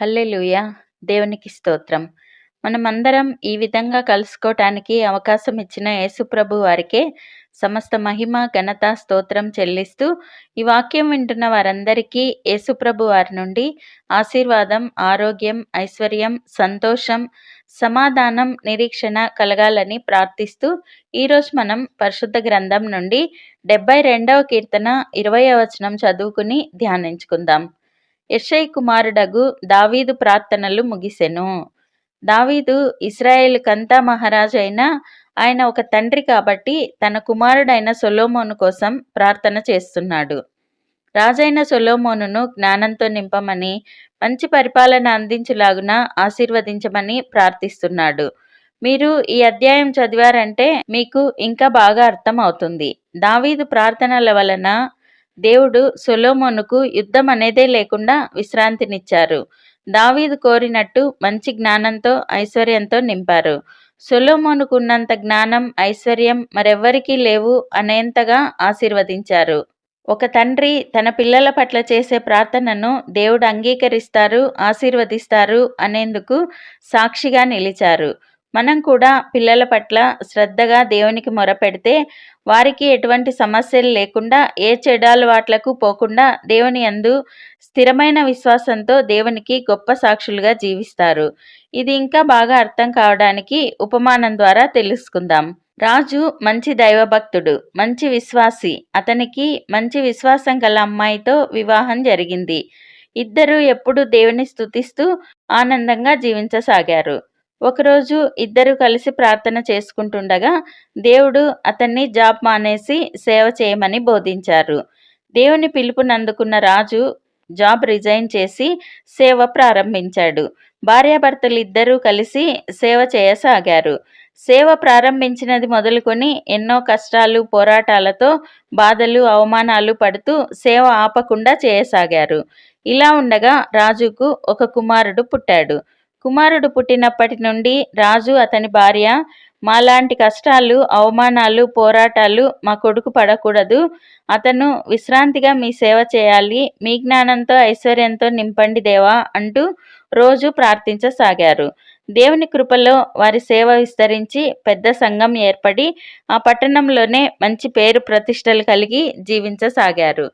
హల్లెలూయా! దేవునికి స్తోత్రం. మనమందరం ఈ విధంగా కలుసుకోవటానికి అవకాశం ఇచ్చిన యేసుప్రభు వారికే సమస్త మహిమ, ఘనత, స్తోత్రం చెల్లిస్తూ ఈ వాక్యం వింటున్న వారందరికీ యేసుప్రభు వారి నుండి ఆశీర్వాదం, ఆరోగ్యం, ఐశ్వర్యం, సంతోషం, సమాధానం, నిరీక్షణ కలగాలని ప్రార్థిస్తూ ఈరోజు మనం పరిశుద్ధ గ్రంథం నుండి 72వ కీర్తన 20వ వచనం చదువుకుని ధ్యానించుకుందాం. యెషయి కుమారుడగు దావీదు ప్రార్థనలు ముగిసెను. దావీదు ఇశ్రాయేలుకంతా మహారాజు అయినా ఆయన ఒక తండ్రి కాబట్టి తన కుమారుడైన సొలొమోను కోసం ప్రార్థన చేస్తున్నాడు. రాజైన సొలొమోనును జ్ఞానంతో నింపమని, మంచి పరిపాలన అందించులాగున ఆశీర్వదించమని ప్రార్థిస్తున్నాడు. మీరు ఈ అధ్యాయం చదివారంటే మీకు ఇంకా బాగా అర్థం అవుతుంది. దావీదు ప్రార్థనల వలన దేవుడు సొలొమోనుకు యుద్ధం అనేదే లేకుండా విశ్రాంతినిచ్చారు. దావీదు కోరినట్టు మంచి జ్ఞానంతో, ఐశ్వర్యంతో నింపారు. సొలొమోనుకు ఉన్నంత జ్ఞానం, ఐశ్వర్యం మరెవ్వరికీ లేవు అనేంతగా ఆశీర్వదించారు. ఒక తండ్రి తన పిల్లల పట్ల చేసే ప్రార్థనను దేవుడు అంగీకరిస్తారు, ఆశీర్వదిస్తారు అనేందుకు సాక్షిగా నిలిచారు. మనం కూడా పిల్లల పట్ల శ్రద్ధగా దేవునికి మొరపెడితే వారికి ఎటువంటి సమస్యలు లేకుండా, ఏ చెడాలవాట్లకు పోకుండా దేవుని యందు స్థిరమైన విశ్వాసంతో దేవునికి గొప్ప సాక్షులుగా జీవిస్తారు. ఇది ఇంకా బాగా అర్థం కావడానికి ఉపమానం ద్వారా తెలుసుకుందాం. రాజు మంచి దైవభక్తుడు, మంచి విశ్వాసి. అతనికి మంచి విశ్వాసం గల అమ్మాయితో వివాహం జరిగింది. ఇద్దరూ ఎప్పుడూ దేవుని స్తుతిస్తూ ఆనందంగా జీవించసాగారు. ఒకరోజు ఇద్దరు కలిసి ప్రార్థన చేసుకుంటుండగా దేవుడు అతన్ని జాబ్ మానేసి సేవ చేయమని బోధించారు. దేవుని పిలుపునందుకున్న రాజు జాబ్ రిజైన్ చేసి సేవ ప్రారంభించాడు. భార్యాభర్తలు ఇద్దరూ కలిసి సేవ చేయసాగారు. సేవ ప్రారంభించినది మొదలుకొని ఎన్నో కష్టాలు, పోరాటాలతో, బాధలు, అవమానాలు పడుతూ సేవ ఆపకుండా చేయసాగారు. ఇలా ఉండగా రాజుకు ఒక కుమారుడు పుట్టాడు. కుమారుడు పుట్టినప్పటి నుండి రాజు, అతని భార్య, మాలాంటి కష్టాలు, అవమానాలు, పోరాటాలు మా కొడుకు పడకూడదు. అతను విశ్రాంతిగా మీ సేవ చేయాలి. మీ జ్ఞానంతో, ఐశ్వర్యంతో నింపండి దేవా అంటూ రోజు ప్రార్థించసాగారు. దేవుని కృపలో వారి సేవ విస్తరించి పెద్ద సంఘం ఏర్పడి ఆ పట్టణంలోనే మంచి పేరు ప్రతిష్టలు కలిగి జీవించసాగారు.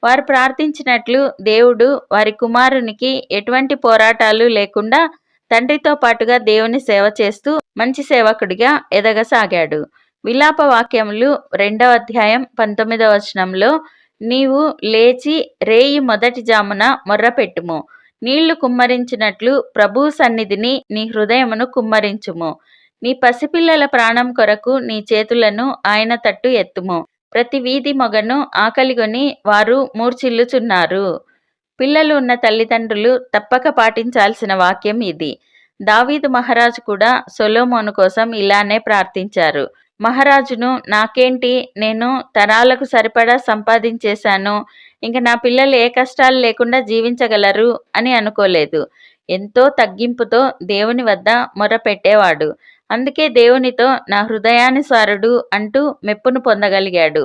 వారు ప్రార్థించినట్లు దేవుడు వారి కుమారునికి ఎటువంటి పోరాటాలు లేకుండా తండ్రితో పాటుగా దేవుని సేవ చేస్తూ మంచి సేవకుడిగా ఎదగసాగాడు. విలాప వాక్యములు 2వ అధ్యాయం 19వ వచనంలో, నీవు లేచి రేయి మొదటి జామున మొర్రపెట్టుము, నీళ్లు కుమ్మరించినట్లు ప్రభువు సన్నిధిని నీ హృదయమును కుమ్మరించుము. నీ పసిపిల్లల ప్రాణం కొరకు నీ చేతులను ఆయన తట్టు ఎత్తుము. ప్రతి వీధి మొగను ఆకలిగొని వారు మూర్ఛిల్లుచున్నారు. పిల్లలు ఉన్న తల్లిదండ్రులు తప్పక పాటించాల్సిన వాక్యం ఇది. దావీదు మహారాజు కూడా సొలొమోను కోసం ఇలానే ప్రార్థించారు. మహారాజును, నాకేంటి, నేను తరాలకు సరిపడా సంపాదించేశాను, ఇంక నా పిల్లలు ఏ కష్టాలు లేకుండా జీవించగలరు అని అనుకోలేదు. ఎంతో తగ్గింపుతో దేవుని వద్ద మొరపెట్టేవాడు. అందుకే దేవునితో నా హృదయానుసారుడు అంటూ మెప్పును పొందగలిగాడు.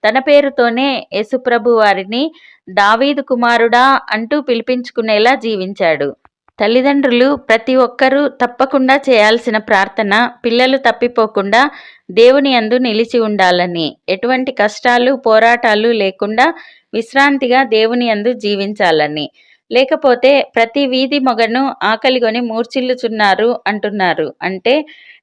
తన పేరుతోనే యేసుప్రభు వారిని దావీదు కుమారుడా అంటూ పిలిపించుకునేలా జీవించాడు. తల్లిదండ్రులు ప్రతి ఒక్కరూ తప్పకుండా చేయాల్సిన ప్రార్థన పిల్లలు తప్పిపోకుండా దేవుని యందు నిలిచి ఉండాలని, ఎటువంటి కష్టాలు, పోరాటాలు లేకుండా విశ్రాంతిగా దేవుని యందు జీవించాలని. లేకపోతే ప్రతి వీధి మొగను ఆకలిగొని మూర్ఛిల్లుచున్నారు అంటున్నారు. అంటే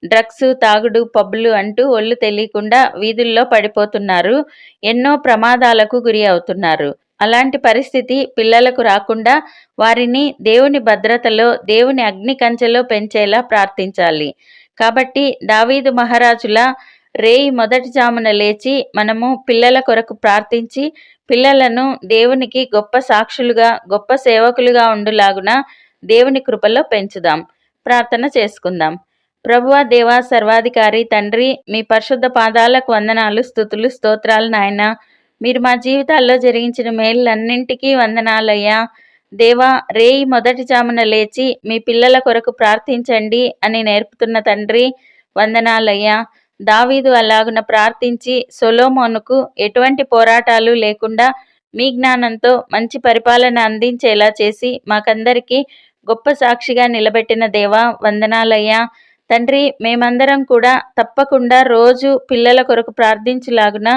డ్రగ్స్, తాగుడు, పబ్బులు అంటూ ఒళ్ళు తెలియకుండా వీధుల్లో పడిపోతున్నారు. ఎన్నో ప్రమాదాలకు గురి అవుతున్నారు. అలాంటి పరిస్థితి పిల్లలకు రాకుండా వారిని దేవుని భద్రతలో, దేవుని అగ్ని కంచెలో పెంచేలా ప్రార్థించాలి. కాబట్టి దావీదు మహారాజులా రేయి మొదటి జామున లేచి మనము పిల్లల కొరకు ప్రార్థించి పిల్లలను దేవునికి గొప్ప సాక్షులుగా, గొప్ప సేవకులుగా ఉండులాగున దేవుని కృపలో పెంచుదాం. ప్రార్థన చేసుకుందాం. ప్రభువా, దేవా, సర్వాధికారి తండ్రి, మీ పరిశుద్ధ పాదాలకు వందనాలు, స్తుతులు, స్తోత్రాలు నాయనా. మీరు మా జీవితాల్లో జరిగించిన మేలులన్నింటికీ వందనాలయ్యా. దేవా, రేయి మొదటి జామున లేచి మీ పిల్లల కొరకు ప్రార్థించండి అని నేర్పుతున్న తండ్రి, వందనాలయ్యా. దావీదు అలాగున ప్రార్థించి సొలొమోనుకు ఎటువంటి పోరాటాలు లేకుండా మీ జ్ఞానంతో మంచి పరిపాలన అందించేలా చేసి మాకందరికీ గొప్ప సాక్షిగా నిలబెట్టిన దేవా వందనాలయ్యా. తండ్రి, మేమందరం కూడా తప్పకుండా రోజు పిల్లల కొరకు ప్రార్థించులాగున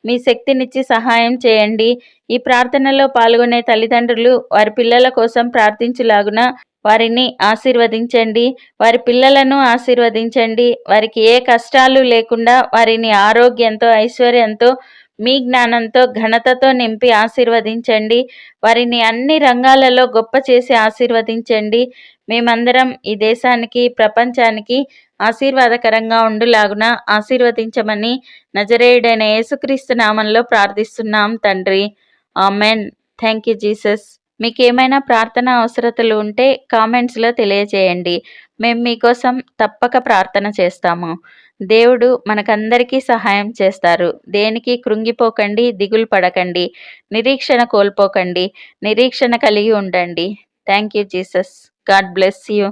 మీ శక్తినిచ్చి సహాయం చేయండి. ఈ ప్రార్థనలో పాల్గొనే తల్లిదండ్రులు వారి పిల్లల కోసం ప్రార్థించులాగున వారిని ఆశీర్వదించండి. వారి పిల్లలను ఆశీర్వదించండి. వారికి ఏ కష్టాలు లేకుండా వారిని ఆరోగ్యంతో, ఐశ్వర్యంతో, మీ జ్ఞానంతో, ఘనతతో నింపి ఆశీర్వదించండి. వారిని అన్ని రంగాలలో గొప్ప చేసి ఆశీర్వదించండి. మేమందరం ఈ దేశానికి, ప్రపంచానికి ఆశీర్వాదకరంగా ఉండులాగున ఆశీర్వదించమని నజరేయుడైన యేసుక్రీస్తు నామంలో ప్రార్థిస్తున్నాం తండ్రి. ఆమెన్. Thank you Jesus. మీకేమైనా ప్రార్థన అవసరతలు ఉంటే కామెంట్స్లో తెలియజేయండి. మేము మీకోసం తప్పక ప్రార్థన చేస్తాము. దేవుడు మనకందరికీ సహాయం చేస్తారు. దేనికి కృంగిపోకండి, దిగులు పడకండి, నిరీక్షణ కోల్పోకండి, నిరీక్షణ కలిగి ఉండండి. Thank you Jesus. God bless you.